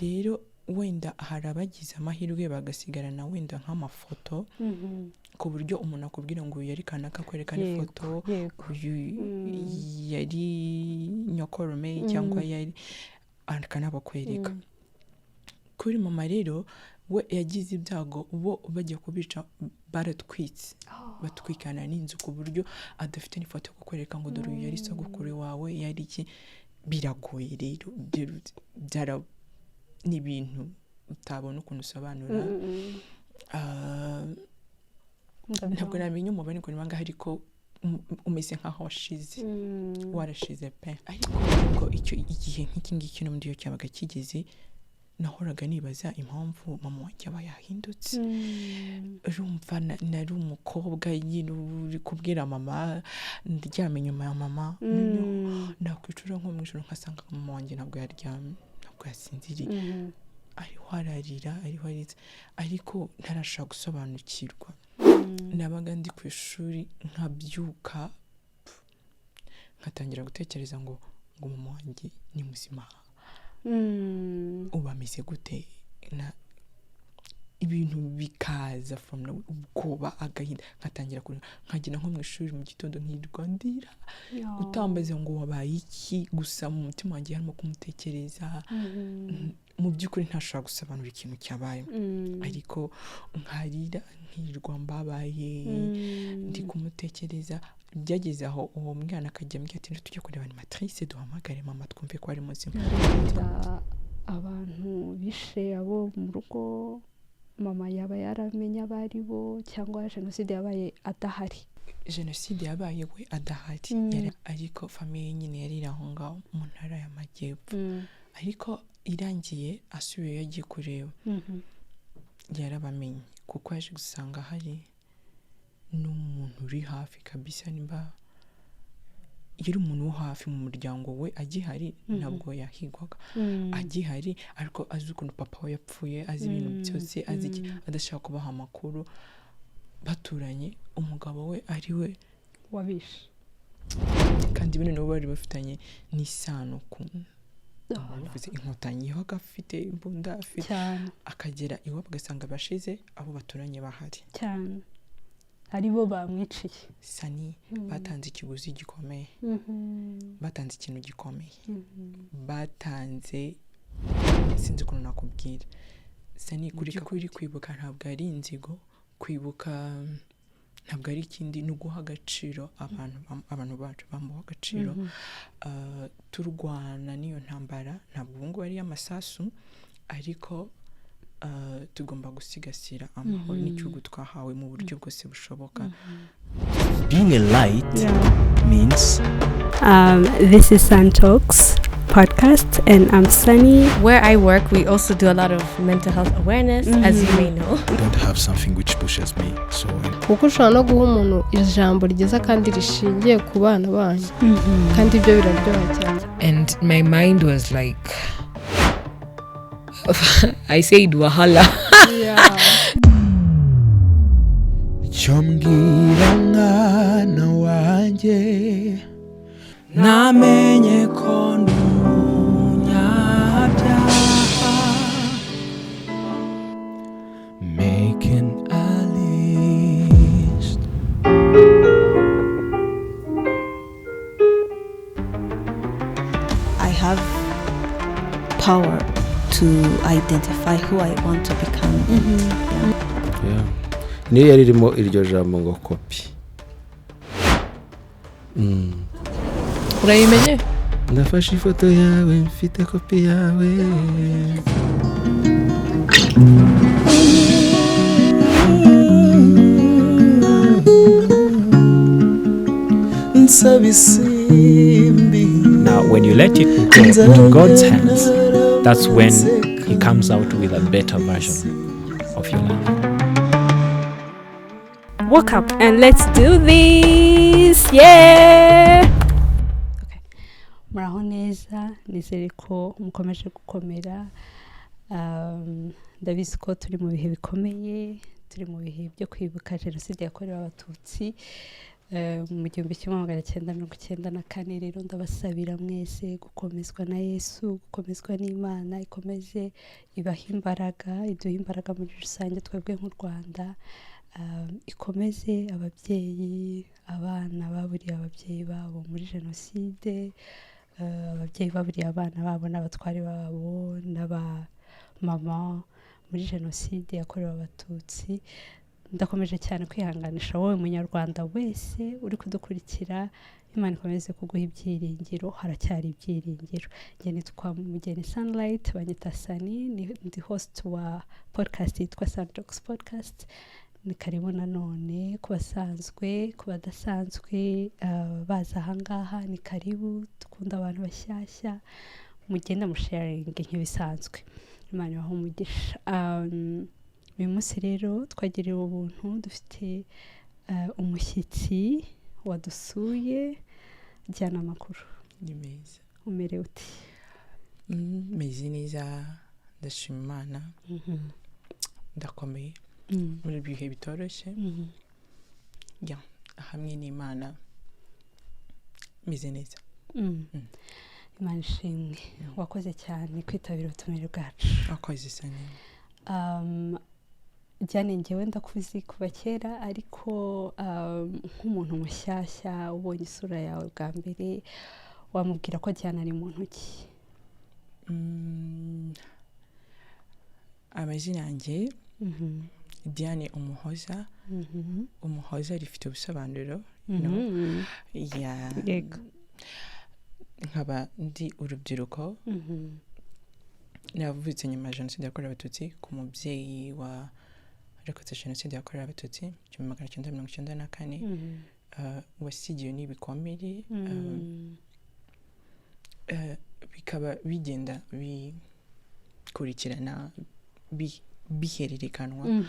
rero wenda hari abagize amahirwe bagasigarana wenda nk'amafoto ku buryo umuntu akubwira ngo uyu yari kanaka kwerekana ifoto uyu yari nyokorome cyangwa yari akanabakwereka. Kuri mama rero we yagize ibyago bo bagiye kubica baratwitse batwikana n'inzu ku buryo adafite n'ifoto yo kukwereka ngo dore uyu yari sogokuru wawe yari iki. Biragoye rero byara n'ibintu utabona ukuntu usobanura. Ntabwo namenye umubare ngo nibanga ariko umeze nkaho washize warashize pe. Ariko icyo igihe nk'iki ngiki no ndiyo cyabaga kigeze nahoraga nibaza impamvu mama wanjye aba yahindutse. Urumva nari umukobwa nyine uri kubwira mama ndyamye inyuma ya mama nakwicura nko mu ijoro nkasanga mama wanjye ntabwo yaryamye ntabwo yasinziriye ariho ararira ariho arize ariko ntarashaka gusobanukirwa. Nabaga ndi ku ishuri nkabyuka nkatangira gutekereza ngo mama wanjye ni muzima ubameze gute na ibintu bikaza from ubwoba agahinda nkatangira nkagenda nko mu ishuri mu gitondo nkirwa ndira utambaze ngo wabaye iki gusa mu mutima wanjye harimo kumutekereza mu by'ukuri ntashaka gusobanura ikintu cyabaye ariko nkarira nkirwa mbabaye ndi kumutekereza. Byageze aho uwo mwana akajya mbwira ati tujye kureba animatrice duhamagare mama twumve ko ari muzima. Abantu bishe abo mu rugo mama yaba yaramenye abari bo cyangwa jenoside yabaye adahari. Jenoside yabaye we adahari ariko famille nyine yari aho ngaho mu ntara y'Amajyepfo ariko irangiye asubiye yagiye kureba yarabamenye kuko yaje gusanga hari n'umuntu uri hafi kabisa nimba yari umuntu wo hafi mu muryango we agihari ntabwo yahigwaga agihari ariko azi ukuntu papa we yapfuye azi ibintu byose azi adashaka kubaha amakuru baturanye umugabo we ari we wabishe kandi bino nabo bari bafitanye n'isano ku bivuze inkotanyi yo agafite imbunda afite akagera iwabo agasanga bashize abo baturanye bahari cyane aribo bamwiciye. Sani batanze ikiguzi gikomeye batanze ikintu gikomeye batanze sinzi ukuntu nakubwira. Sani kuri kwibuka ntabwo ari inzigo kwibuka ntabwo ari ikindi no guha agaciro abantu bacu bamuha agaciro. Turwana niyo ntambara ntabwo ngo ari amasasu ariko tugomba gusigasira amahoro n'igihugu twahawe mu buryo bwose bushoboka. Being a light means this is Sun Talks podcast and I'm Sunny. Where I work we also do a lot of mental health awareness as you may know. I don't have something which pushes me so kuko ushobora no guha umuntu ijambo rigeza kandi rishingiye ku bana banyu kandi ibyo biraryoha cyane. And my mind was like I said wahala. Chombwira mwana wanjye namenye ko ndunyabyaha making a list. I have power to identify who I want to become. Niyo yari irimo iryo jambo ngo kopi. Urayimenye? Ndafashe ifoto yawe mfite kopi yawe. Now when you let it go into God's hands, that's when He comes out with a better version of your life. Wake up and let's do this. Yeah. Okay. Muraho neza nizere ko mukomeje gukomera. Ndabizi ko turi mu bihe bikomeye, turi mu bihe byo kwibuka jenoside yakorewe abatutsi. mu 1994 rero ndabasabira mwese gukomezwa na Yesu, gukomezwa n'Imana, ikomeze ibaha imbaraga, iduha imbaraga muri rusange twebwe nk'u Rwanda, ikomeze ababyeyi, abana baburiye ababyeyi babo muri jenoside, ababyeyi baburiye abana babo n'abatware babo n'abamama muri jenoside yakorewe Abatutsi. Ndakomeje cyane kwihanganisha wowe munyarwanda wese uri kudukurikira. Imana ikomeze kuguha ibyiringiro, haracyari ibyiringiro. Njye nitwa Mugeni Sunlight, banyita Sani, ndi host wa podcast yitwa Sunjokes Podcast. Ni karibu nanone ku basanzwe, ku badasanzwe baza ahangaha, ni karibu. Dukunda abantu bashyashya, mugenda musharinge nk'ibisanzwe. Imana ibahe umugisha. Uyu munsi rero twagiriwe ubuntu, dufite umushyitsi wadusuye. Jyana amakuru. Ni meza. Umerewe uti? Meze neza, ndashima Imana. Ndakomeye muri ibihe bitoroshye. Hamwe n'Imana meze neza. Imana ishimwe. Wakoze cyane kwitabira ubutumire bwacu. Wakoze cyane. Jyane njyewe ndakuzi kuva kera, ariko nk'umuntu mushyashya ubonye isura yawe bwa mbere, wamubwira ko Jyane ari muntu ki? Amazina yanjye Diane Umuhoza. Umuhoza rifite ubusobanuro. Nkaba ndi urubyiruko. Navutse nyuma ya jenoside yakorewe Abatutsi ku mubyeyi warokotse jenoside yakorewe Abatutsi 1994, wasigiwe n'ibikomere, bikaba bigenda bikurikirana bihererekanwa.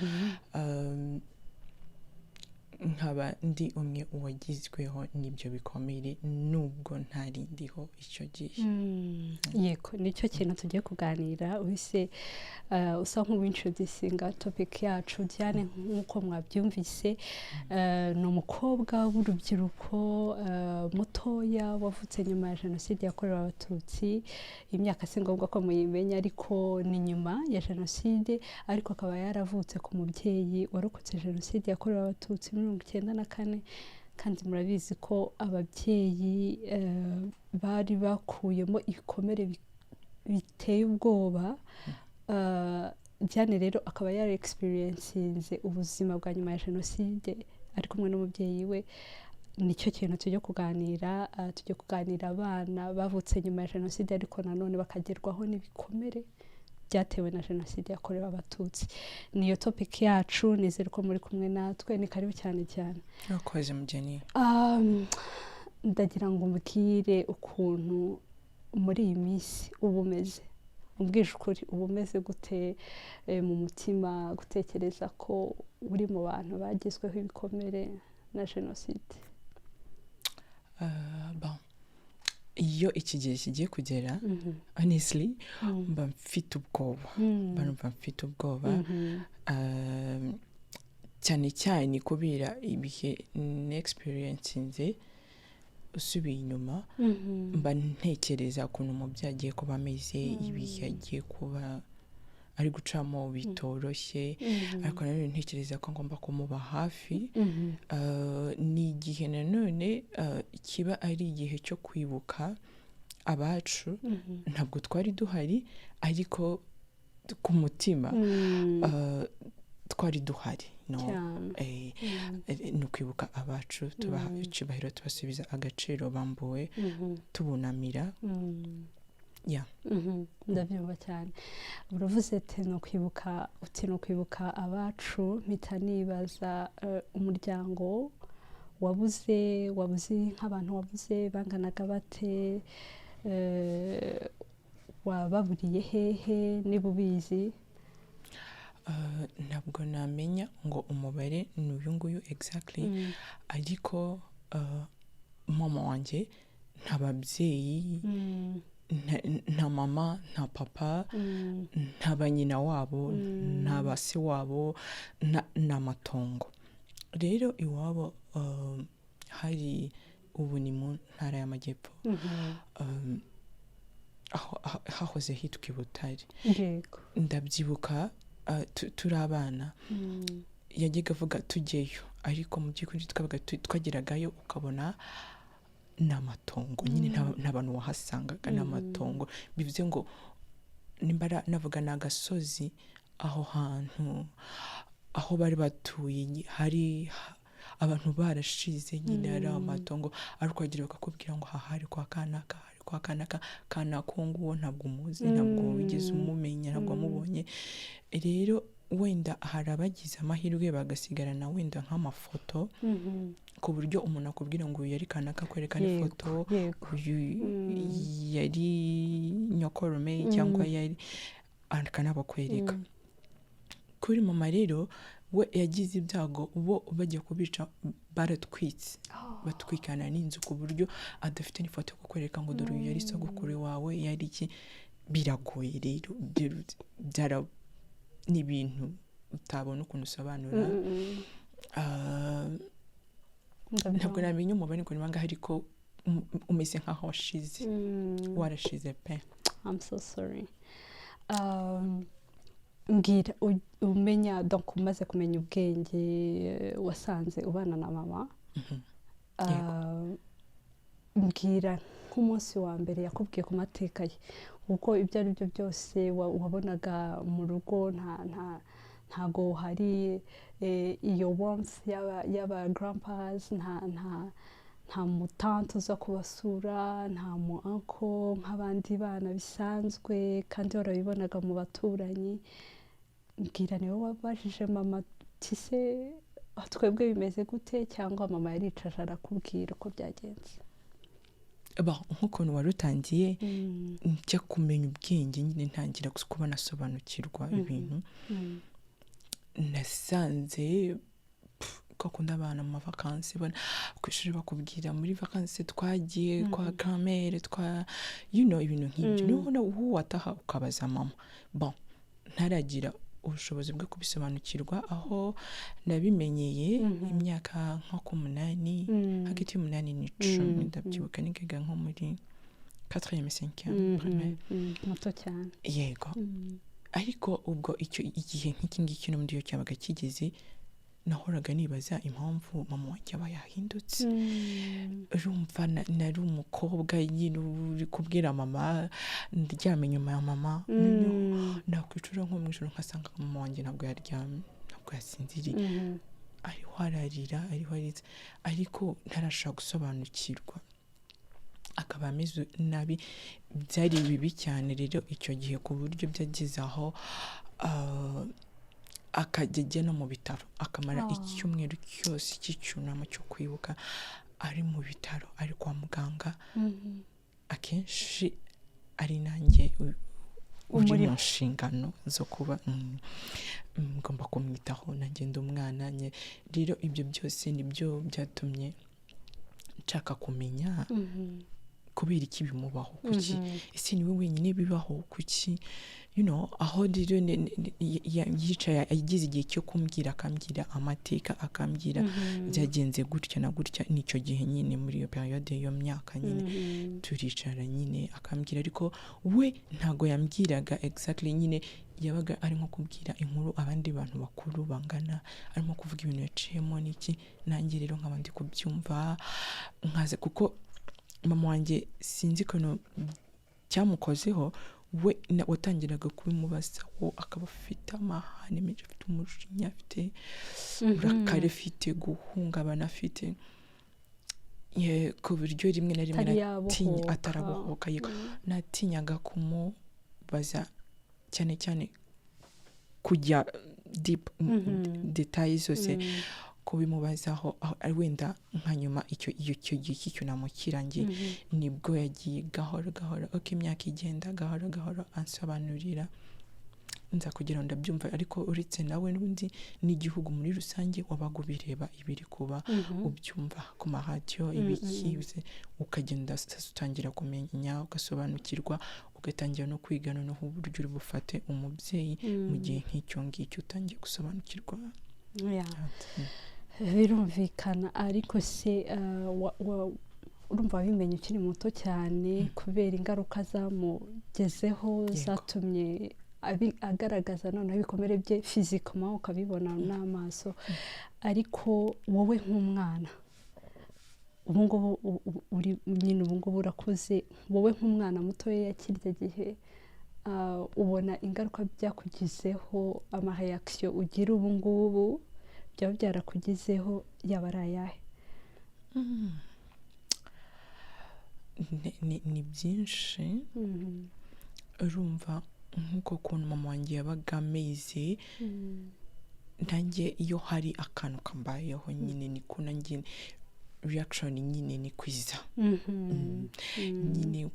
Nkaba ndi umwe uwagizweho n'ibyo bikomere nubwo ntari ndiho icyo gihe. Yego, nicyo kintu tugiye kuganira. Uhise usa nk'uwintroducinga topic yacu. Diane nk'uko mwabyumvise, ni umukobwa w'urubyiruko mutoya wavutse nyuma ya jenoside yakorewe Abatutsi. Imyaka si ngombwa ko muyimenya, ariko ni nyuma ya jenoside, ariko akaba yaravutse ku mubyeyi warokotse jenoside yakorewe Abatutsi 1994. Kandi murabizi ko ababyeyi bari bakuyemo ibikomere biteye ubwoba. Diane rero akaba yari experiencinze ubuzima bwa nyuma ya jenoside ari kumwe n'umubyeyi we. Nicyo kintu tujye kuganira. Tujye kuganira abana bavutse nyuma ya jenoside ariko nanone bakagerwaho n'ibikomere byatewe na jenoside yakorewe Abatutsi. Niyo topic yacu. Nizere ko muri kumwe natwe. Ni karibu cyane cyane. Wakoze Mugeni. Ndagira ngo umbwire ukuntu muri iyi minsi uba umeze. Umbwije ukuri, uba umeze gute mu mutima, gutekereza ko uri mu bantu bagizweho ibikomere na jenoside? Iyo iki gihe kigiye kugera, honestly, mba mfite ubwoba. Cyane cyane kubera ibihe n'experiencinze. Usubiye inyuma, mba ntekereza ukuntu umubyeyi agiye kuba ameze, ibihe agiye kuba ari gucamo bitoroshye, ariko nanone ntekereza ko ngomba kumuba hafi. Ni igihe nanone kiba ari igihe cyo kwibuka abacu. Ntabwo twari duhari, ariko ku mutima twari duhari. Ni ukwibuka abacu, tubaha icyubahiro, tubasubiza agaciro bambuwe, tubunamira. Ndabyumva cyane. Uravuze ati ni ukwibuka abacu. Mpita nibaza umuryango wabuze nk'abantu wabuze banganaga bate? Wababuriye hehe niba ubizi? Ntabwo namenya ngo umubare ni uyu nguyu exactly, ariko mama wanjye nta babyeyi, nta mama, nta papa, nta banyina wabo, nta base wabo, n'amatongo. Rero iwabo hari ubu ni mu ntara y'amajyepfo aho hahoze hitwa i Butare. yego Ndabyibuka turi abana yajyaga avuga tujyeyo, ariko mu by'ukuri twageragayo ukabona ni amatongo nyine, nta bantu wahasangaga, ni amatongo. Bivuze ngo nimba navuga ni agasozi, aho hantu aho bari batuye hari abantu barashize nyine, ari amatongo, ariko wagira bakakubwira ngo hari kwa kanaka, hari kwa kanaka, kanaka uwo nguwo ntabwo umuzi, ntabwo wigeze umumenya, ntabwo wamubonye. Rero wenda hari abagize amahirwe bagasigarana wenda nk'amafoto, ku buryo umuntu akubwira ngo uyu yari kanaka, kwerekana ifoto, uyu yari nyokorome cyangwa yari akanabakwereka. Kuri mama rero we yagize ibyago, bo bagiye kubica baratwitse, batwikana n'inzu ku buryo adafite n'ifoto yo kukwereka ngo dore uyu yari sogokuru wawe, yari iki. Biragoye rero, byara n'ibintu utabona ukuntu usobanura. Ntabwo namenya umubare ngo ni bangahe, ariko umeze nk'aho washize, warashize pe. I'm so sorry. Mbwira umenya, donc umaze kumenya ubwenge, wasanze ubana na mama. Mbwira nk'umunsi wa mbere yakubwiye ku mateka ye, kuko ibyo ari byo byose wabonaga mu rugo ntago hari iyo warmth y'aba grandpas, nta mutante uza kubasura, nta mu uncle nk'abandi bana bisanzwe, kandi warabibonaga mu baturanyi. Mbwira niwe wabajije mama ati se twebwe bimeze gute, cyangwa mama yaricaje arakubwira uko byagenze? Nk'ukuntu wari utangiye njya kumenya ubwenge nyine, ntangira kuba nasobanukirwa ibintu. Nasanze ko akunda abana mu mavakansi, ku ishuri bakubwira muri vakansi twagiye kwa grand-mère, ibintu nk'ibyo. Niho wowe wataha ukabaza mama. Ntaragira ubushobozi bwo kubisobanukirwa, aho nabimenyeye imyaka nko ku 8, hagati y'8 n'10. Ndabyibuka nigaga nko muri 4e 5e primaire, muto cyane. Yego. Ariko ubwo icyo igihe nk'iki ngiki no muri yo cyabaga kigeze, nahoraga nibaza impamvu mama wanjye aba yahindutse. Urumva nari umukobwa nyine uri kubwira mama, ndyamye inyuma ya mama, nakwicura nko mu ijoro nkasanga mama wanjye ntabwo yaryamye, ntabwo yasinziriye, ariho ararira, ariho arize, ariko ntarashaka gusobanukirwa, akaba ameze nabi. Byari bibi cyane rero icyo gihe, ku buryo byageze aho akajya no mu bitaro, akamara icyumweru cyose cy'icyunamo cyo kwibuka ari mu bitaro, ari kwa muganga. Akenshi ari nanjye uri mu nshingano zo kuba ngomba kumwitaho, nagenda umwana. Rero ibyo byose nibyo byatumye nshaka kumenya kubera iki bimubaho, kuki ese niwe wenyine bibaho, kuki aho rero yicaye agize igihe cyo kumbwira, akambwira amateka, akambwira byagenze gutya na gutya. Nicyo gihe nyine muri iyo periode yo myaka nyine turicara nyine akambwira, ariko we ntago yambwiraga exactly, nyine yabaga ari nko kubwira inkuru abandi bantu bakuru bangana, arimo kuvuga ibintu yaciyemo n'iki. Nanjye rero nk'abandi kubyumva nkaze, kuko mama wanjye sinzi ko cyamukozeho, we watangiraga kubimubazaho, akaba afite amahane menshi, afite umujinya, afite uburakari, afite guhungabana, afite ku buryo rimwe na rimwe atarabohoka. Natinyaga kumubaza cyane cyane, kujya deep details zose, kubimubazaho. Wenda nka nyuma icyo gihe cy'icyunamo kirangiye, nibwo yagiye gahoro gahoro, imyaka igenda gahoro gahoro ansobanurira, nza kugira ngo ndabyumva. Ariko uretse nawe n'undi n'igihugu muri rusange wabaga ubireba ibiri kuba, ubyumva ku maradiyo, ibiki, ukagenda utangira kumenya, ugasobanukirwa, ugatangira no kwiga noneho uburyo uri bufate umubyeyi mu gihe nk'icyo ngicyo utangiye gusobanukirwa. birumvikana ariko se urumva wabimenye ukiri muto cyane kubera ingaruka zamugezeho zatumye agaragaza noneho ibikomere bye fizikama ukabibona n'amaso ariko wowe nk'umwana ubungubu urakuze wowe nk'umwana mutoya yakirya gihe ubona ingaruka byakugizeho amareaction ugira ubungubu byaba byarakugizeho yaba ari ayahe? ni byinshi urumva nk'uko kuntu mama wanjye yabaga ameze nanjye iyo hari akantu kambayeho nyine niko nanjye reaction nyine ni kwiza nyine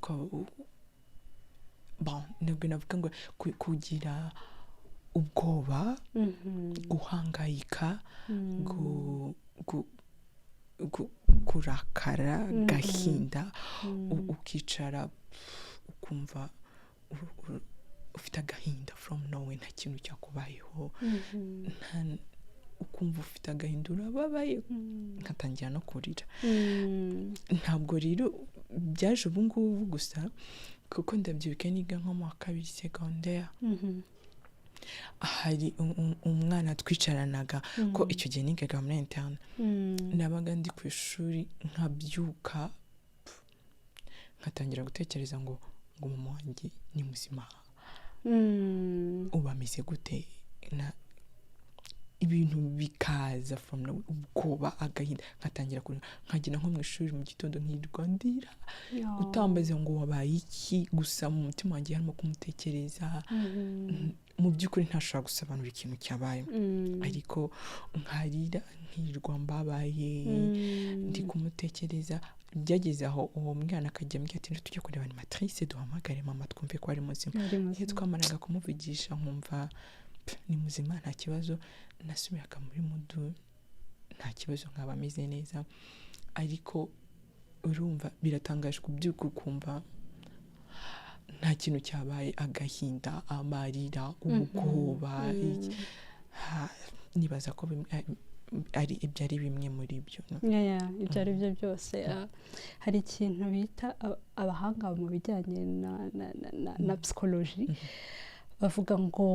ntabwo navuga ngo kugira ubwoba guhangayika kurakara gahinda ukicara ukumva ufite agahinda from nowhere nta kintu cyakubayeho ukumva ufite agahinda urababaye nkatangira no kurira ntabwo rero byaje ubu ngubu gusa kuko ndabyibuka niga nko mu wa kabiri secondaire hari umwana twicaranaga ko icyo gihe nigaga muri interne nabaga ndi ku ishuri nkabyuka nkatangira gutekereza ngo mama wanjye ni muzima uba ameze gute ibintu bikaza from ubwoba agahinda nkatangira nkagenda nko mu ishuri mu gitondo nkirirwa ndira utambaze ngo wabaye iki gusa mu mutima wanjye harimo kumutekereza mu by'ukuri ntashobora gusobanura ikintu cyabaye ariko nkarira nkirirwa mbabaye ndi kumutekereza byageze aho uwo mwana akajya ambwira ati tujya kureba animatrice duhamagare mama twumve ko ari muzima iyo twamaraga kumuvugisha nkumva ni muzima nta kibazo nasubiraga muri mudu nta kibazo nkaba ameze neza ariko urumva biratangaje kubyuka ukumva nta kintu cyabaye agahinda amarira ubwoba nibaza ko ibyo ari bimwe muri byo ibyo ari byo byose hari ikintu bita abahanga mu bijyanye na psychology bavuga ngo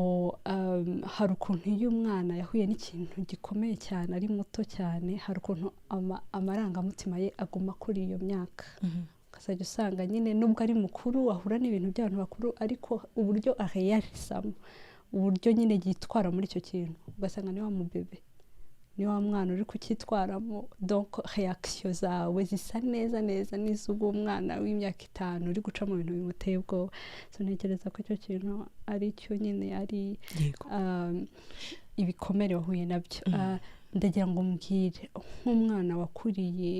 hari ukuntu iyo umwana yahuye n'ikintu gikomeye cyane ari muto cyane hari ukuntu amarangamutima ye aguma kuri iyo myaka ukazajya usanga nyine nubwo ari mukuru ahura n'ibintu by'abantu bakuru ariko uburyo areyarisamo uburyo nyine yitwara muri icyo kintu ugasanga ni wa mubebe ni wa mwana uri kucyitwaramo donc reaction zawe zisa neza n'iz'umwana w'imyaka 5 uri guca mu bintu bimuteye ubwoba so ntekereza ko icyo kintu ari cyo nyine ari ibikomere wahuye nabyo ndagira ngo mbwire nk'umwana wakuriye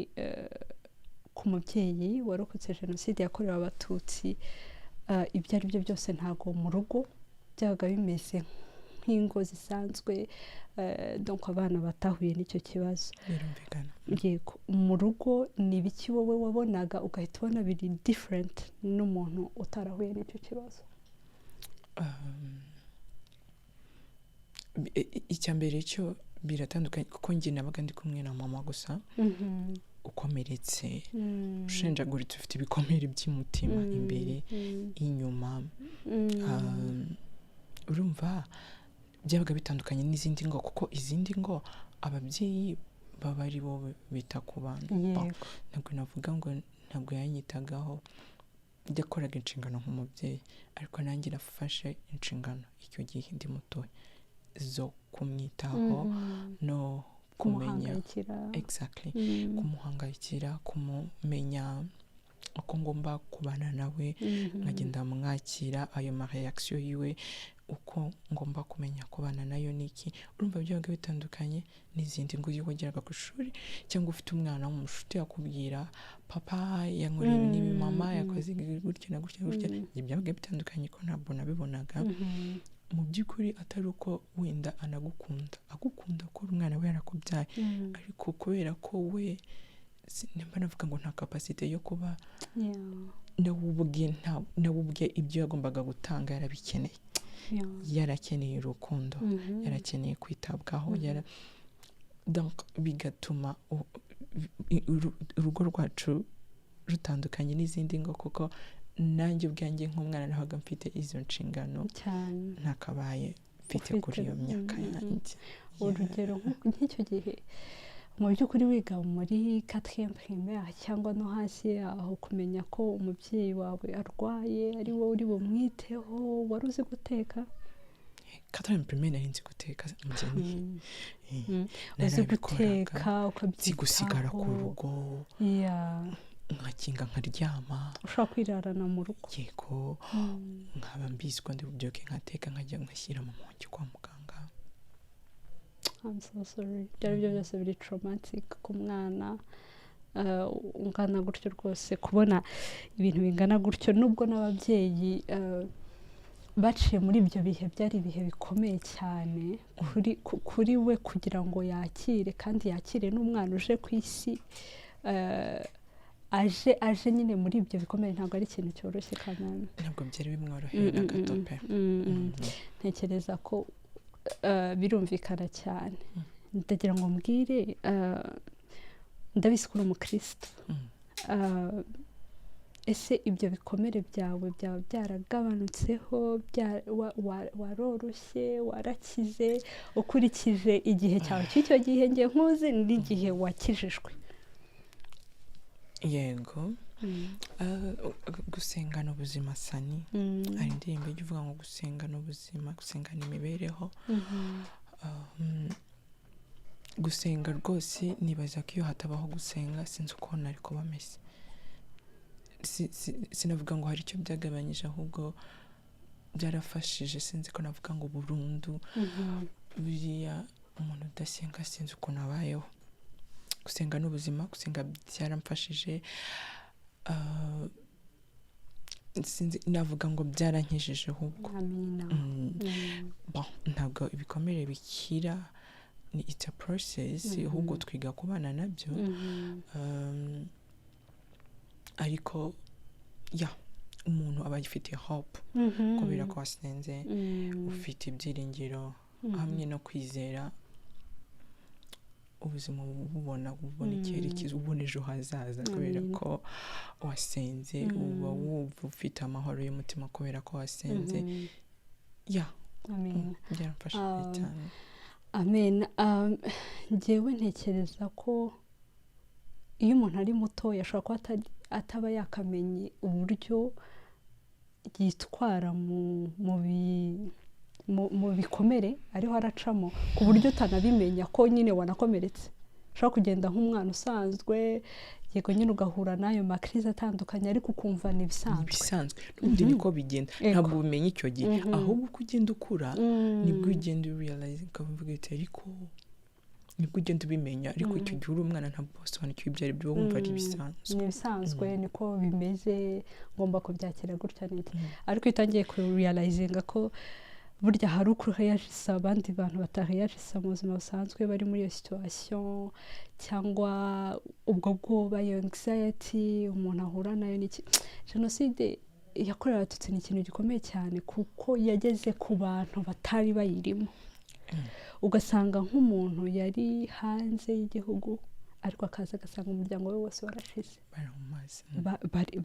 ku mubyeyi warokotse jenoside yakorewe abatutsi ibyo ari byo byose ntago mu rugo byabaga bimeze nk'ingo zisanzwe donc abana batahuye n'icyo kibazo yego mu rugo ni ibiki wowe wabonaga ugahita ubona biri different n'umuntu utarahuye n'icyo kibazo? icya mbere cyo biratandukanye kuko njye nabaga ndi kumwe na mama gusa ukomeretse ushenjaguritse ufite ibikomere by'umutima imbere inyuma urumva byabaga bitandukanye n'izindi ngo kuko izindi ngo ababyeyi baba ari bo bita ku bana ntabwo navuga ngo ntabwo yanyitagaho yakoraga inshingano nk'umubyeyi ariko nanjye nafashe inshingano icyo gihe ndi muto zo kumwitaho no kumenya exactly kumuhangayikira kumumenya uko ngomba kubana nawe nkagenda mwakira ayo mareaction yiwe uko ngomba kumenya kubana nayo niki urumva byabaga bitandukanye n'izindi ngo iyo wageraga ku ishuri cyangwa ufite umwana w'umushuti yakubwira papa yankoreye n'ibi mama yakoze gutya na gutya byabaga bitandukanye ko ntabwo nabibonaga mu by'ukuri atari uko wenda agukunda ko umwana we yarakubyaye ariko kubera ko we nimba navuga ngo nta capacity yo kuba nawe ubwe ibyo yagombaga gutanga yarabikeneye yarakeneye urukundo yarakeneye kwitabwaho donc bigatuma urugo rwacu rutandukanye n'izindi ngo kuko nanjye ubwanjye nk'umwana nabaga mfite izo nshingano cyane ntakabaye mfite kuri iyo myaka yanjye. urugero nk'icyo gihe mu by'ukuri wiga muri 4e primaire cyangwa no hasi aho kumenya ko umubyeyi wawe arwaye ari wowe uri bumwiteho, wari uzi guteka? 4e primaire nari nzi guteka uzi guteka ukabyitaho, nzi gusigara ku rugo, nkakinga nkaryama, ushobora kwirarana mu rugo. yego nkaba mbizi ko ndi bubyuke nkateka nkajya ngashyira mu mugi kwa muganga. I'm so sorry. Byari byo byose biri traumatic ku mwana ungana gutyo rwose, kubona ibintu bingana gutyo, nubwo n'ababyeyi baciye muri ibyo bihe byari ibihe bikomeye cyane kuri we kugira ngo yakire, kandi yakire n'umwana uje ku isi aje nyine muri ibyo bikomeye, ntabwo ari ikintu cyoroshye kandi ntabwo byari bimworoheye na gato pe. ntekereza ko birumvikana cyane. ndagira ngo mbwire, ndabizi ko uri umukristo, ese ibyo bikomere byawe byaba byaragabanutseho, waroroshye, warakize ukurikije igihe cyawe cy'icyo gihe ngiye nkuzi n'igihe wakijijwe? yego gusenga n'ubuzima sani, hari indirimbo ijya ivuga ngo gusenga n'ubuzima, gusenga n'imibereho. gusenga rwose nibaza ko iyo hatabaho gusenga sinzi uko nari kuba meze. sinavuga ngo hari icyo byagabanyije, ahubwo byarafashije, sinzi ko navuga ngo burundu. buriya umuntu udasenga sinzi ukuntu abayeho. gusenga n'ubuzima, gusenga byaramfashije, navuga ngo byarankijije ahubwo. ntabwo ibikomere bikira, ni it's a process, ahubwo twiga kubana nabyo. ariko umuntu aba yifitiye hope kubera ko wasenze, ufite ibyiringiro hamwe no kwizera, ubuzima bubona icyerekezo, ubona ejo hazaza kubera ko wasenze, uba wumva ufite amahoro y'umutima kubera ko wasenze. byarafashije cyane. amen. njyewe ntekereza ko iyo umuntu ari muto yashobora kuba ataba yakamenye uburyo yitwara mu bikomere ariho aracamo, ku buryo utanabimenya ko nyine wanakomeretse. ushobora kugenda nk'umwana usanzwe, yego nyine ugahura n'ayo makirize atandukanye, ariko ukumva ni ibisanzwe. n'ubundi niko bigenda, ntabwo ubimenye icyo gihe, ahubwo uko ugenda ukura nibwo ugenda urealize, ukavuga uti ariko nibwo ugenda ubimenya, ariko icyo gihe uri umwana ntabwo wasobanukiwe ibyo ari byo, wumva ari ibisanzwe. ni ibisanzwe, niko bimeze, ngomba kubyakira gutya n'iki. ariko iyo utangiye kurealizinga ko burya hari uko uyajisa abandi bantu batayajisa mu buzima busanzwe bari muri iyo situation, cyangwa ubwo bwoba, iyo anxiety umuntu ahura nayo. n'iki, jenoside yakorewe abatutsi ni ikintu gikomeye cyane kuko yageze ku bantu batari bayirimo. ugasanga nk'umuntu yari hanze y'igihugu ariko akaza agasanga umuryango we wose warashize,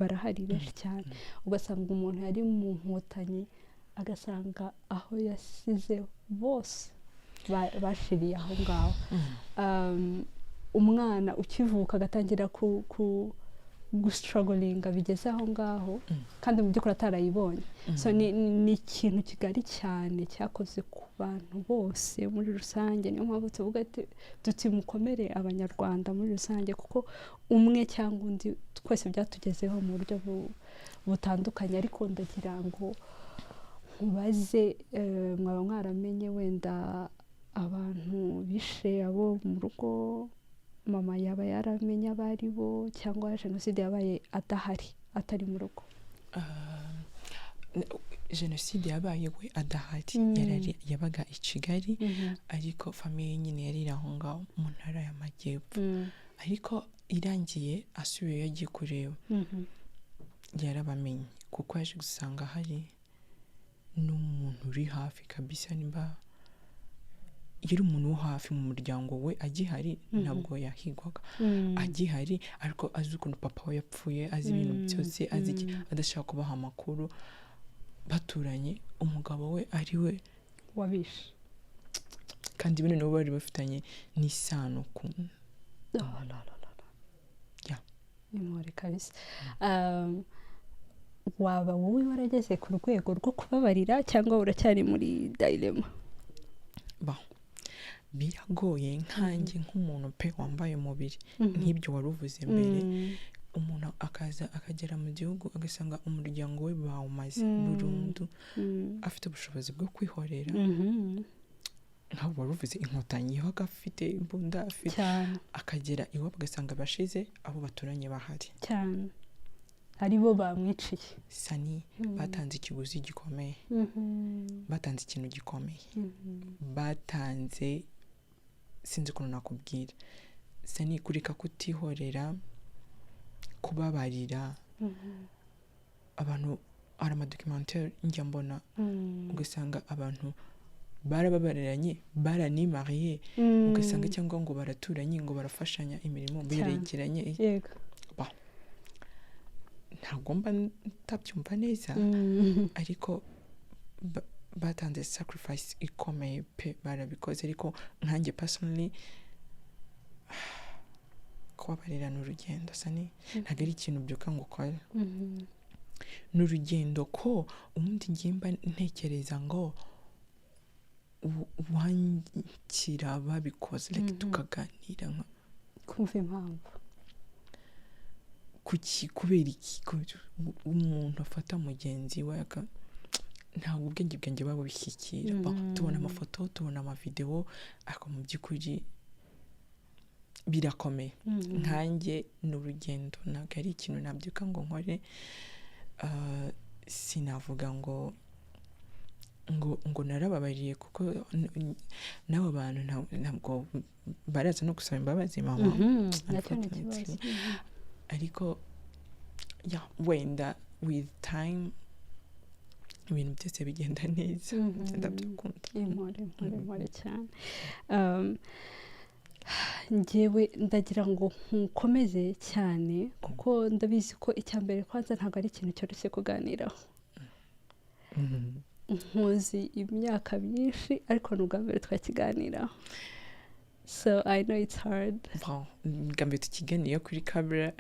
barahari benshi cyane. ugasanga umuntu yari mu nkotanyi agasanga aho yasize bose bashiriye aho ngaho. umwana ukivuka agatangira gustrugglinga bigeze aho ngaho, kandi mu by'ukuri atarayibonye. so ni ikintu kigari cyane cyakoze ku bantu bose muri rusange. niyo mpamvu tuvuga tuti mukomere abanyarwanda muri rusange, kuko umwe cyangwa undi twese byatugezeho mu buryo butandukanye. ariko ndagira ngo nkubaze, mwaba mwaramenye wenda abantu bishe abo mu rugo, mama yaba yaramenye abo ari bo, cyangwa jenoside yabaye adahari, atari mu rugo? jenoside yabaye we adahari, yabaga i Kigali, ariko famiye nyine yari iri aho ngaho mu ntara y'Amajyepfo. ariko irangiye asubiyeyo agiye kureba, yarabamenye kuko yaje gusanga hari n'umuntu uri hafi kabisa, nimba yari umuntu wo hafi mu muryango we agihari ntabwo yahigwaga agihari ariko azi ukuntu papa we yapfuye azi ibintu byose azi adashaka kubaha amakuru baturanye umugabo we ari we wabishe kandi bene nabo bari bafitanye n'isano ku imore kabisa waba wowe warageze ku rwego rwo kubabarira cyangwa uracyari muri dilema biragoye nkanjye nk'umuntu pe wambaye umubiri nk'ibyo wari uvuze mbere umuntu akaza akagera mu gihugu agasanga umuryango we bawumaze burundu afite ubushobozi bwo kwihorera ntabwo wari uvuze inkotanyi yabaga afite imbunda afite akagera iwabo agasanga bashize abo baturanye bahari cyane ari bo bamwiciye sani batanze ikiguzi gikomeye batanze ikintu gikomeye batanze sinzi ukuntu nakubwira sani kureka kutihorera kubabarira abantu hari amadocumentary njya mbona ugasanga abantu barababariranye baranimariye ugasanga cyangwa ngo baraturanye ngo barafashanya imirimo biregeranye ntabwo mba ntabyumva neza ariko batanze sacrifice ikomeye pe barabikoze ariko nkanjye personally kubabarira ni urugendo sani ntabwo ari ikintu byuka ngo ukore ni urugendo ko ubundi ngimba ntekereza ngo wankira babikoze like tukaganira nka kumva impamvu kubera iki umuntu afata mugenzi we ntabwo ubwenge bwanjye baba bishyikira tubona amafoto tubona amavidewo ariko mu by'ukuri birakomeye nkanjye ni urugendo ntabwo ari ikintu nabyuka ngo nkore sinavuga ngo narababariye kuko n'abo bantu ntabwo baraza no gusaba imbabazi mama ariko wenda with time ibintu byose bigenda neza ndabyukunda impore cyane njyewe ndagira ngo nkomeze cyane kuko ndabizi ko icya mbere kwanza ntabwo ari ikintu cyoroshye kuganiraho nkuzi imyaka myinshi ariko n'ubwa mbere twakiganiraho so I know it's hard ubwa mbere tukiganira kuri kamera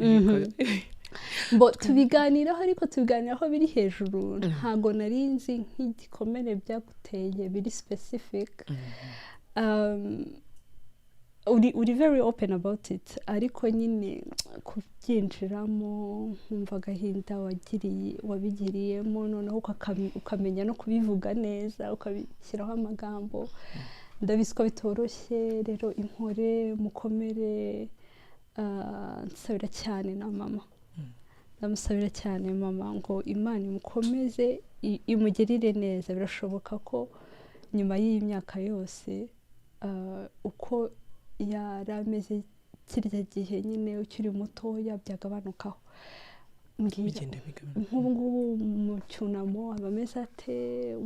tubiganiraho ariko tubiganiraho biri hejuru ntabwo nari nzi nk'igikomere byaguteye biri specific uri very open about it ariko nyine kubyinjiramo nkumva agahinda wabigiriyemo noneho ukamenya no kubivuga neza ukabishyiraho amagambo ndabizi ko bitoroshye rero impore mukomere nsabira cyane na mama ndamusabira cyane mama ngo Imana imukomeze imugirire neza birashoboka ko nyuma y'iyi myaka yose uko yari ameze kirya gihe nyine ukiri mutoya byagabanukaho nk'ubu ngubu mu cyunamo aba ameze ate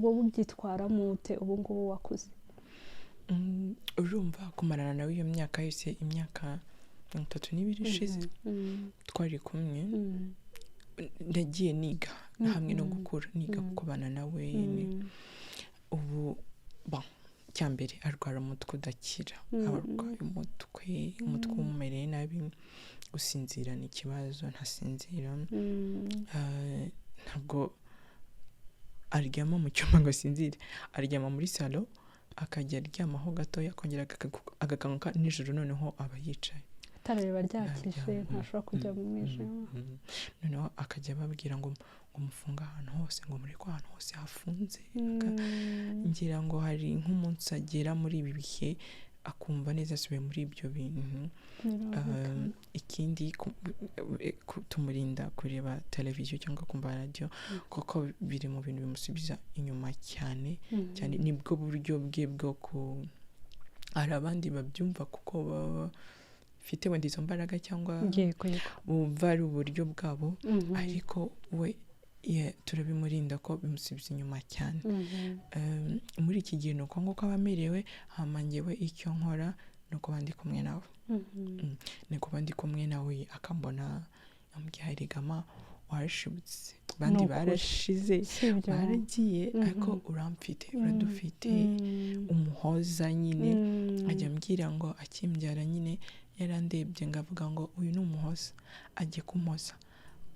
wowe ubyitwaramo ute ubu ngubu wakuze urumva kumarana nawe iyo myaka yose imyaka 32 ishize twari kumwe ndagiye niga hamwe no gukura niga kubana nawe ubu cyambere arwara umutwe udakira abarwaye umutwe umumereye nabi gusinzira ni ikibazo ntasinzira ntabwo aryama mu cyumba ngo asinzire aryama muri salo akajya aryamaho gatoya akongera agakanguka nijoro noneho aba yicaye atarareba ryakije ntashobora kujya mu mwijima noneho akajya ababwira ngo mufunga ahantu hose ngo mureke ahantu hose hafunze ngira ngo hari nk'umunsi agera muri ibi bihe akumva neza asubiye muri ibyo bintu ikindi tumurinda kureba televiziyo cyangwa kumva radiyo kuko biri mu bintu bimusubiza inyuma cyane cyane nibwo buryo bwe bwo hari abandi babyumva kuko baba bafite wenda izo mbaraga cyangwa bumva ari uburyo bwabo ariko we turabimurinda ko bimusubiza inyuma cyane. Muri iki gihe ni uko nguko aba amerewe, hama njyewe icyo nkora ni ukuba ndi kumwe nawe. Ni kuba ndi kumwe nawe akambona amubwira warashibutse, abandi barashize baragiye ariko uramfite uradufite, umuhoza nyine. Ajya ambwira ngo akimbyara nyine yarandebye ngavuga ngo uyu ni umuhoza, agiye kumpoza.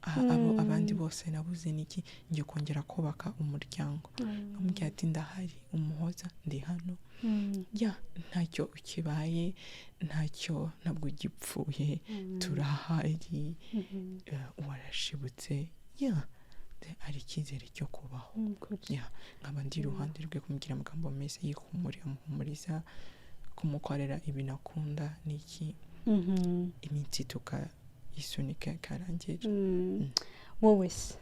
Abo abandi bose nabuze niki, ngiye kongera kubaka umuryango. Amubwira ati ndahari, umuhoza ndi hano, ntacyo ukibaye, ntabwo ugipfuye, turahari, warashibutse, hari icyizere cyo kubaho. Nkaba ndi iruhande rwe kumubwira amagambo meza amuhumuriza, kumukorera ibintu akunda n'iki, iminsi tukayisunika ikarangira. Wowe se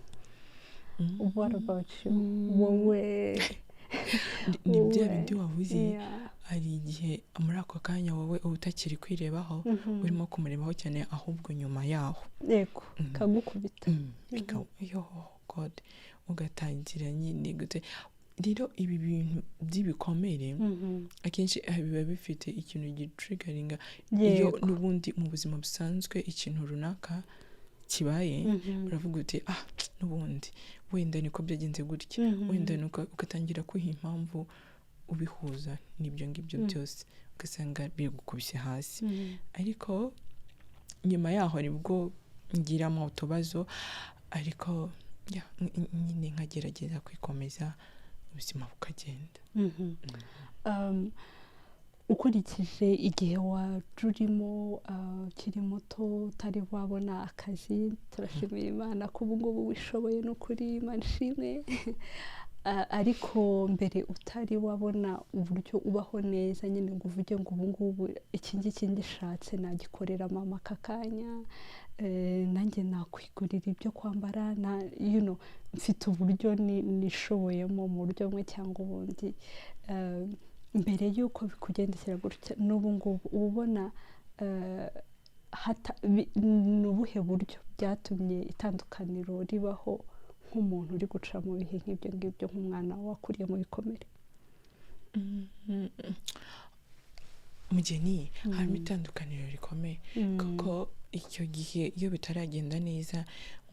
what about you? Wowe ni bya bindi wavuze, hari igihe muri ako kanya wowe utakiri kwirebaho, urimo kumurebaho cyane, ahubwo nyuma yaho yego kagukubita God, ugatangira nyine gute. Rero ibi bintu by'ibikomere akenshi biba bifite ikintu gitriggeringa. Iyo n'ubundi mu buzima busanzwe ikintu runaka kibaye, uravuga uti n'ubundi wenda niko byagenze gutya, wenda nuko ugatangira kwiha impamvu ubihuza n'ibyo ngibyo byose, ugasanga bigukubise hasi. Ariko nyuma yaho nibwo ngiramo utubazo, ariko nyine nkagerageza kwikomeza, ubuzima bukagenda. ukurikije igihe wajurimo ukiri muto utari wabona akazi, turashimira Imana ko ubu ngubu wishoboye n'ukuri, Imana ishimwe. Ariko mbere utari wabona uburyo ubaho neza, nyine ngo uvuge ngo ubu ngubu iki ngiki ngishatse nagikorera mama aka kanya, nanjye nakwigurira ibyo kwambara, mfite uburyo nishoboyemo mu buryo bumwe cyangwa ubundi. Mbere y'uko bikugendekera gutya n'ubu ngubu uba ubona ni ubuhe buryo byatumye itandukaniro ribaho nk'umuntu uri guca mu bihe nk'ibyo ngibyo, nk'umwana wakuriye mu bikomere? Mugeni, harimo itandukaniro rikomeye, kuko icyo gihe iyo bitaragenda neza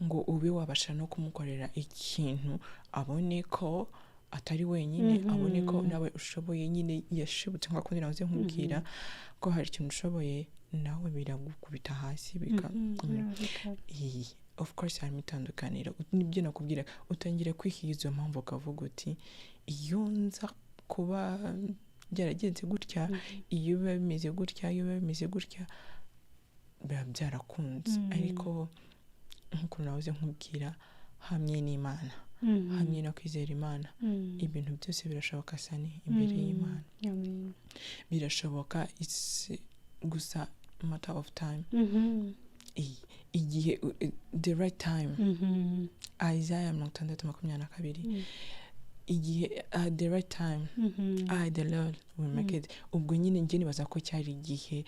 ngo ube wabasha no kumukorera ikintu abone ko atari wenyine, abone ko nawe ushoboye, nyine yashibutse nk'uko kundi nawe nkubwira ko hari ikintu ushoboye, nawe biragukubita hasi of course harimo itandukaniro. Nibyo nakubwira, utangira kwihiza izo mpamvu ukavuga uti iyo nza kuba byaragenze gutya, iyo biba bimeze gutya, iyo biba bimeze gutya, biba byarakunze. Ariko nk'uko nawe nkubwira, hamwe n'Imana, hamwe no kwizera Imana, ibintu byose birashoboka sani imbere y'Imana. Birashoboka, gusa matter of time. Igihe the right time. Isaiah 60:22. Igihe the right time, I the Lord will make it. Ubwo nyine njye nibaza ko cyari igihe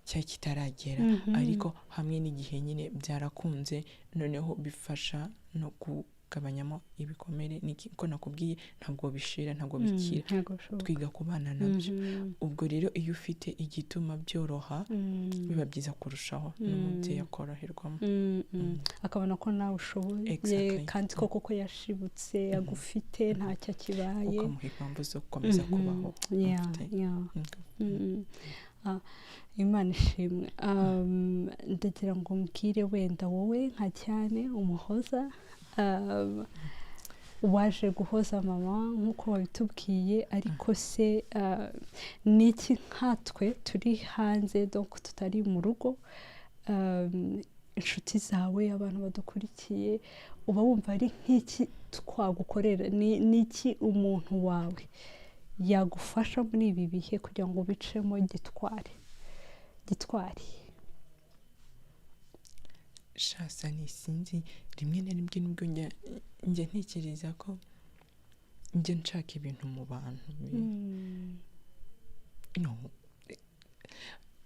kitaragera, ariko hamwe n'igihe nyine byarakunze, noneho bifasha no kugabanyamo ibikomere. Niko nakubwiye, ntabwo bishira, ntabwo bikira, twiga kubana nabyo. Ubwo rero iyo ufite igituma byoroha, biba byiza kurushaho, n'umubyeyi akoroherwamo, akabona ko nawe ushoboye, kandi koko yashibutse agufite ntacyo kibaye, ukamuha impamvu zo gukomeza kubaho. Imana ishimwe. Ndagira ngo mbwire wenda wowe nka cyane umuhoza, waje guhoza mama nk'uko wabitubwiye, ariko se n'iki nkatwe turi hanze, donc tutari mu rugo, inshuti zawe, abantu badukurikiye, uba wumva ari nk'iki twagukorera, n'iki umuntu wawe yagufasha muri ibi bihe kugira ngo ubicemo gitware? Shasa nisinzi, rimwe na rimwe nubwo njya ntekereza ko njya nshaka ibintu mu bantu,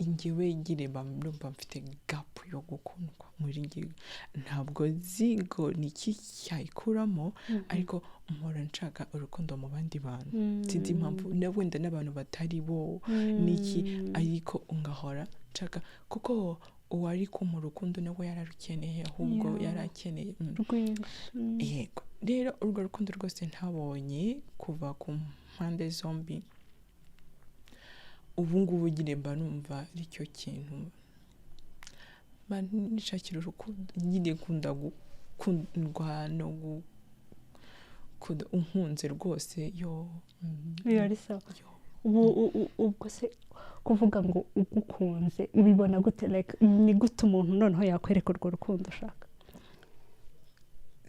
njyewe ngireba ndumva mfite gap yo gukundwa muri njye, ntabwo nzi ngo ni iki cyayikuramo, ariko mpora nshaka urukundo mu bandi bantu, sinzi impamvu wenda n'abantu batari bo niki, ariko ngahora nshaka, kuko uwari kumpa urukundo nawe yararukeneye, ahubwo yarakeneye yego. Rero urwo rukundo rwose ntabonye kuva ku mpande zombi, ubu ngubu nyine mba numva ari cyo kintu mba nishakira urukundo, nyine kunda gukundwa no gukunda unkunze rwose yo ari sawa. Ubwo se kuvuga ngo ugukunze ubibona gute, like ni gute umuntu noneho yakwereka urwo rukundo ushaka?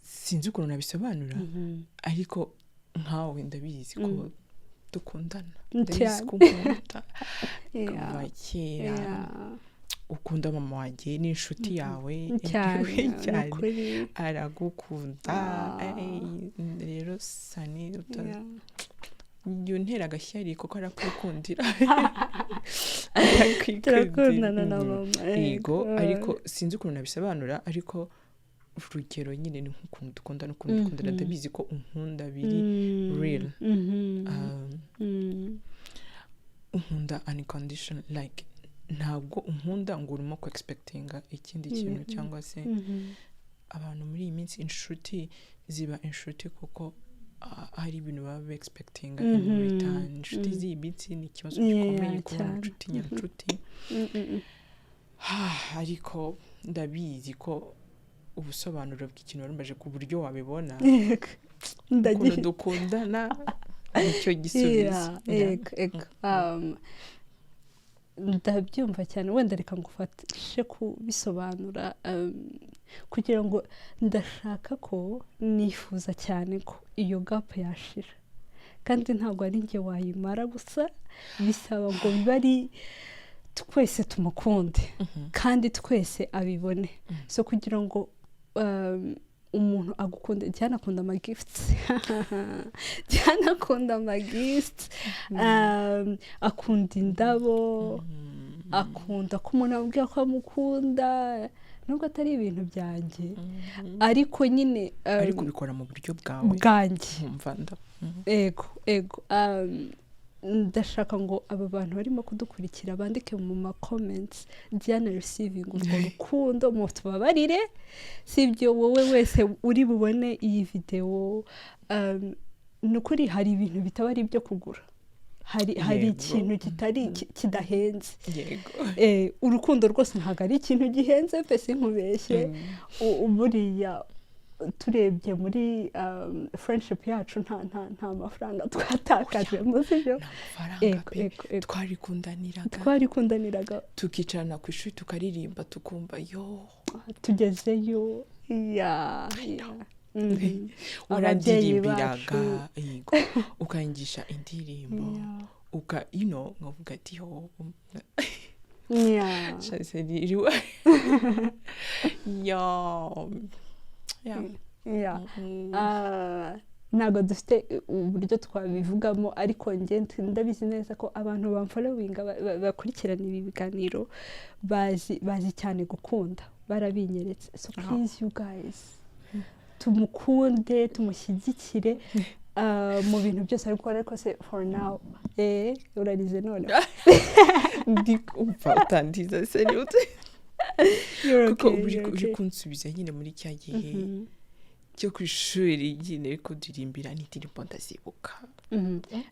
Sinzi ukuntu nabisobanura, ariko nkawe ndabizi ko dukundana, ndabizi ko ukunda kuva kera, ukunda mama wanjye ni inshuti yawe cyane, aragukunda. Rero Sani jya untera agashyari kuko arakwikundira, turakundana na mama yego. Ariko sinzi ukuntu nabisobanura, ariko urugero nyine ni nk'ukuntu dukunda n'ukuntu dukundana, ndabizi ko unkunda biri real, unkunda unconditional, like ntabwo unkunda ngo urimo ku expectinga ikindi kintu, cyangwa se abantu muri iyi minsi inshuti ziba inshuti kuko hari ibintu baba be expectinga in return. Inshuti z'ibitsi ni ikibazo gikomeye kubona inshuti nyanshuti, ariko ndabizi ko ubusobanuro bw'ikintu warumbaje ku buryo wabibona, ukuntu dukundana nicyo gisubizo. Ndabyumva cyane, wenda reka ngufashe kubisobanura, kugira ngo ndashaka ko nifuza cyane ko iyo gap yashira, kandi ntabwo ari njye wayimara gusa, bisaba ngo bibe ari twese tumukunde kandi twese abibone. So kugira ngo umuntu agukunde, cyane akunda ama gifts cyane akunda ama gifts, akunda indabo, akunda ko umuntu amubwira ko amukunda, nubwo atari ibintu byanjye, ariko nyine ariko ubikora mu buryo bwawe bwanjye. ego ndashaka ngo aba bantu barimo kudukurikira bandike mu ma comments, Diana receiving urwo rukundo, mutubabarire, sibyo wowe wese uri bubone iyi video, nukuri hari ibintu bitaba ari byo kugura, hari ikintu kitari kidahenze. Urukundo rwose ntabwo ari ikintu gihenze pe, sinkubeshye. Buriya turebye muri friendship yacu nta mafaranga twatakaje, muzibyo twarikundaniraga, tukicarana ku ishuri tukaririmba, tukumva yo tugezeyo. urandirimbiraga, ukangisha indirimbo, nkavuga ati yo ntabwo dufite uburyo twabivugamo, ariko njye ndabizi neza ko abantu bamfollowinga bakurikirana ibi biganiro bazi cyane gukunda, barabinyeretse. So please you guys, tumukunde, tumushyigikire mu bintu byose ari gukora, ariko se for now urarize none ndi umva utandiza se kuko uri kunsubiza nyine muri cya gihe cyo ku ishuri nyine ariko durimbira n'indirimbo ndazibuka.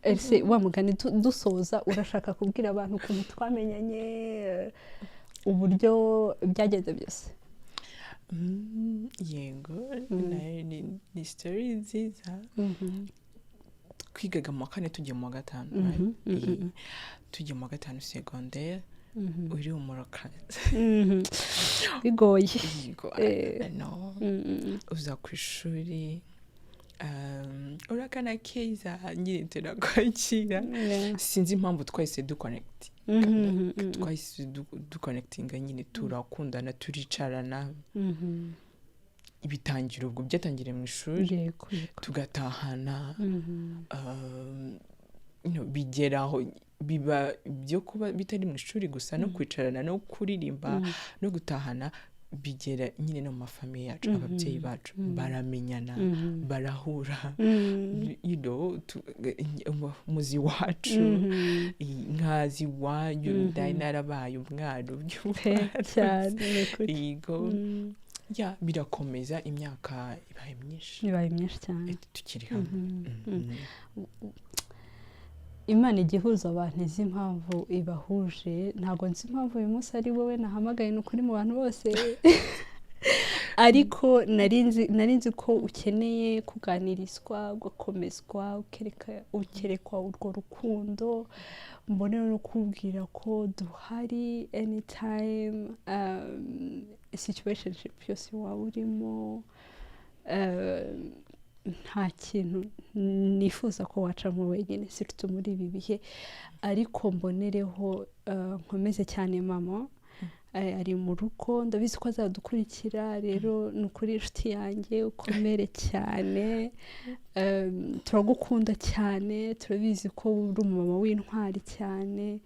Ese wa mugani dusoza, urashaka kubwira abantu ukuntu twamenyanye, uburyo byagenze byose? Yego, ni story nziza. Twigaga mu wa kane tugiye mu wa gatanu, tugiye mu wa gatanu secondaire, uri umurakazi bigoye, uza ku ishuri urakana keza nyine turakwakira, sinzi impamvu twahise duconnectinga nyine, turakundana, turicarana, ibitangira ubwo byatangiriye mu ishuri, tugatahana, bigeraho biba byo kuba bitari mu ishuri gusa no kwicarana no kuririmba no gutahana bigera nyine no mu mafamiye yacu ababyeyi bacu baramenyana barahura muzi wacu nkazi wanyu ndari narabaye umwana cyane yego ya birakomeza imyaka ibaye myinshi cyane tukiri hamwe Imana igihuza abantu izi impamvu ibahuje ntago nzi impamvu uyu munsi ari wowe nahamagaye n'ukuri mu bantu bose ariko narinzi ko ukeneye kuganirizwa gukomezwa ukerekwa urwo rukundo mbone no kubwira ko duhari anytime situationship yose waba urimo nta kintu nifuza ko wacamo wenyine surtout muri ibi bihe ariko mbonereho nkomeze cyane mama ari mu rugo ndabizi ko azadukurikira rero ni ukuri inshuti yanjye ukomere cyane turagukunda cyane turabizi ko uri umumama w'intwari cyane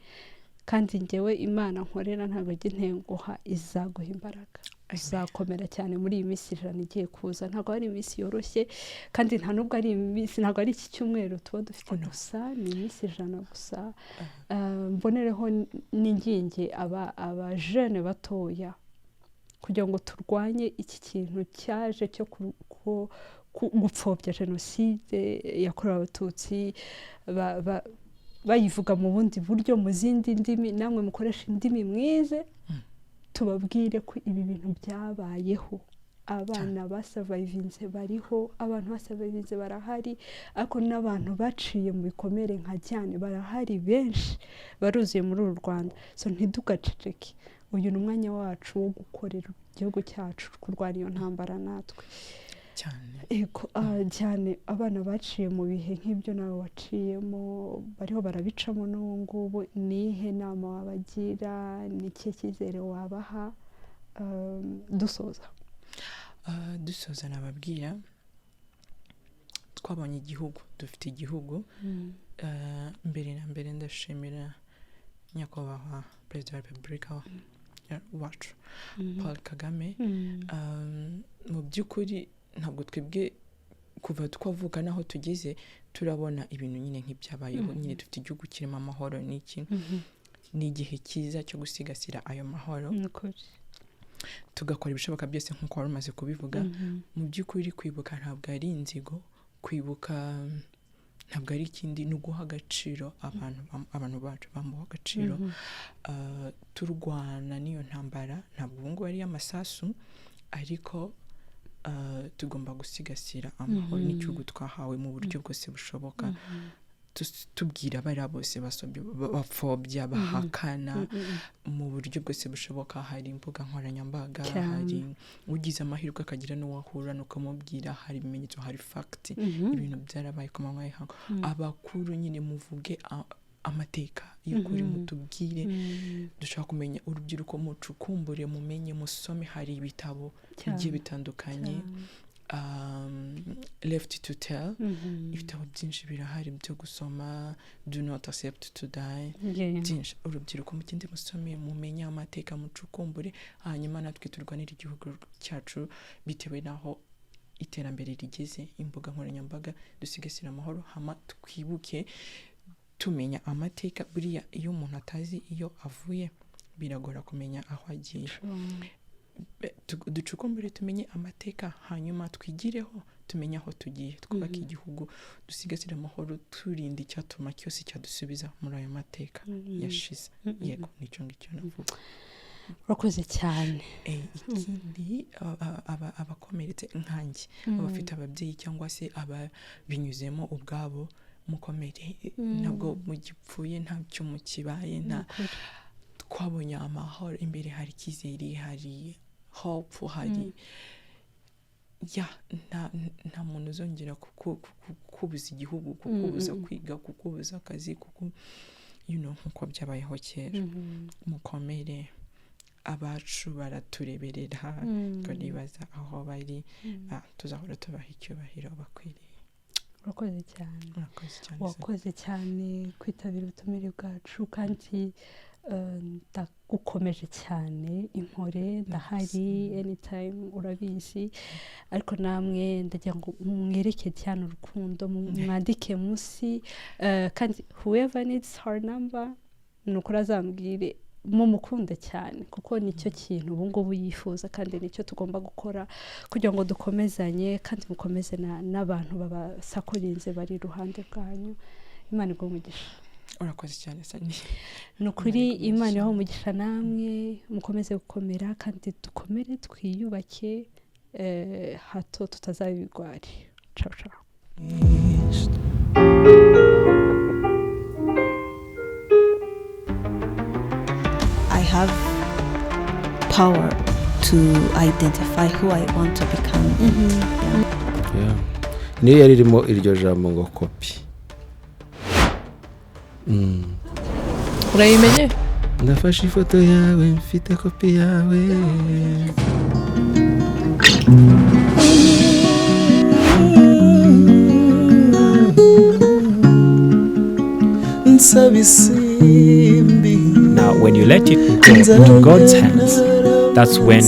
kandi njyewe Imana nkorera ntabwo ajya intenguha izaguha imbaraga uzakomera cyane muri iyi minsi ijana igiye kuza ntabwo ari iminsi yoroshye kandi nta nubwo ari iminsi ntabwo ari iki cyumweru tuba dufite gusa ni iminsi ijana gusa mbonereho n'ingingi abajene batoya kugira ngo turwanye iki kintu cyaje cyo gupfobya jenoside yakorewe abatutsi bayivuga mu bundi buryo mu zindi ndimi namwe mukoresha indimi mwize tubabwire ko ibi bintu byabayeho abana basavayivinze bariho abantu basavayivinze barahari ariko n'abantu baciye mu bikomere nka cyane barahari benshi baruzuye muri uru Rwanda so ntidugaceceke uyu ni umwanya wacu wo gukorera igihugu cyacu kurwanya iyo ntambara natwe cyane abana baciye mu bihe nk'ibyo nawe waciyemo bariho barabicamo n'ubu ngubu nihe nama wabagira n'ikihe cyizere wabaha dusoza nababwira twabonye igihugu dufite igihugu mbere na mbere ndashimira nyakubahwa perezida wa repubulika wacu Paul Kagame mu by'ukuri ntabwo twebwe kuva twavuka naho tugeze turabona ibintu nyine nk'ibyabayeho nyine dufite igihugu kirimo amahoro n'iki ni igihe cyiza cyo gusigasira ayo mahoro tugakora ibishoboka byose nk'uko wari umaze kubivuga mu by'ukuri kwibuka ntabwo ari inzigo kwibuka ntabwo ari ikindi ni uguha agaciro abantu bacu bamuha agaciro turwana n'iyo ntambara ntabwo ubu ngubu ari iy'amasasu ariko tugomba gusigasira amahoro n'igihugu twahawe mu buryo bwose bushoboka tubwira bariya bose bapfobya bahakana mu buryo bwose bushoboka hari imbuga nkoranyambaga hari ugize amahirwe akagira n'uwahura ukamubwira hari ibimenyetso hari fagiti ibintu byarabaye ku manywa y'ihangu abakuru nyine muvuge amateka y'ukuri mutubwire dushaka kumenya urubyiruko mucukumbure mumenye musome hari ibitabo bigiye bitandukanye left to tell ibitabo byinshi birahari byo gusoma do not accept to die byinshi urubyiruko mugende musome mumenye amateka mucukumbure hanyuma natwe turwanira igihugu cyacu bitewe naho iterambere rigeze imbuga nkoranyambaga dusigasira amahoro hama twibuke tumenya amateka buriya iyo umuntu atazi iyo avuye biragora kumenya aho agiye ducukumbure tumenye amateka hanyuma twigireho tumenye aho tugiye twubake igihugu dusigasire amahoro turinda icyatuma cyose cyadusubiza muri ayo mateka yashize yego nicyo ngicyo navuga urakoze cyane ikindi abakomeretse nkanjye abafite ababyeyi cyangwa se ababinyuzemo ubwabo mukomere ntabwo mugipfuye nta cyo mukibaye twabonye amahoro imbere hari icyizere hari hope hari nta muntu uzongera kukubuza igihugu kukubuza kwiga kukubuza akazi nk'uko byabayeho kera mukomere abacu baratureberera tukanibaza aho bari tuzahora tubaha icyubahiro bakwiriye urakoze cyane urakoze cyane wakoze cyane kwitabira ubutumire bwacu kandi ndagukomeje cyane impore ndahari anytime urabizi ariko namwe ndagira ngo mwereke cyane urukundo mwandike munsi kandi whoever needs her number nukuri azambwire mumukunde cyane kuko nicyo kintu ubu ngubu yifuza kandi nicyo tugomba gukora kugira ngo dukomezanye kandi mukomeze n'abantu babasakurinze bari iruhande bwanyu. Imana iguhe umugisha. urakoze cyane Sani. Ni ukuri Imana yaho umugisha namwe mukomeze gukomera kandi dukomere twiyubake hato tutazaba ibigwari. Ciao ciao. I have power to identify who I want to become. Yeah. Niyo yari irimo iryo jambo ngo kopi. Urayimenye? Ndafashe ifoto yawe mfite kopi yawe. Now, when you let it go to God's hands, that's when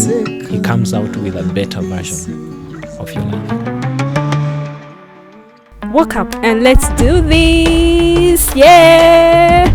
He comes out with a better version of your life. Wake up and let's do this. Yeah.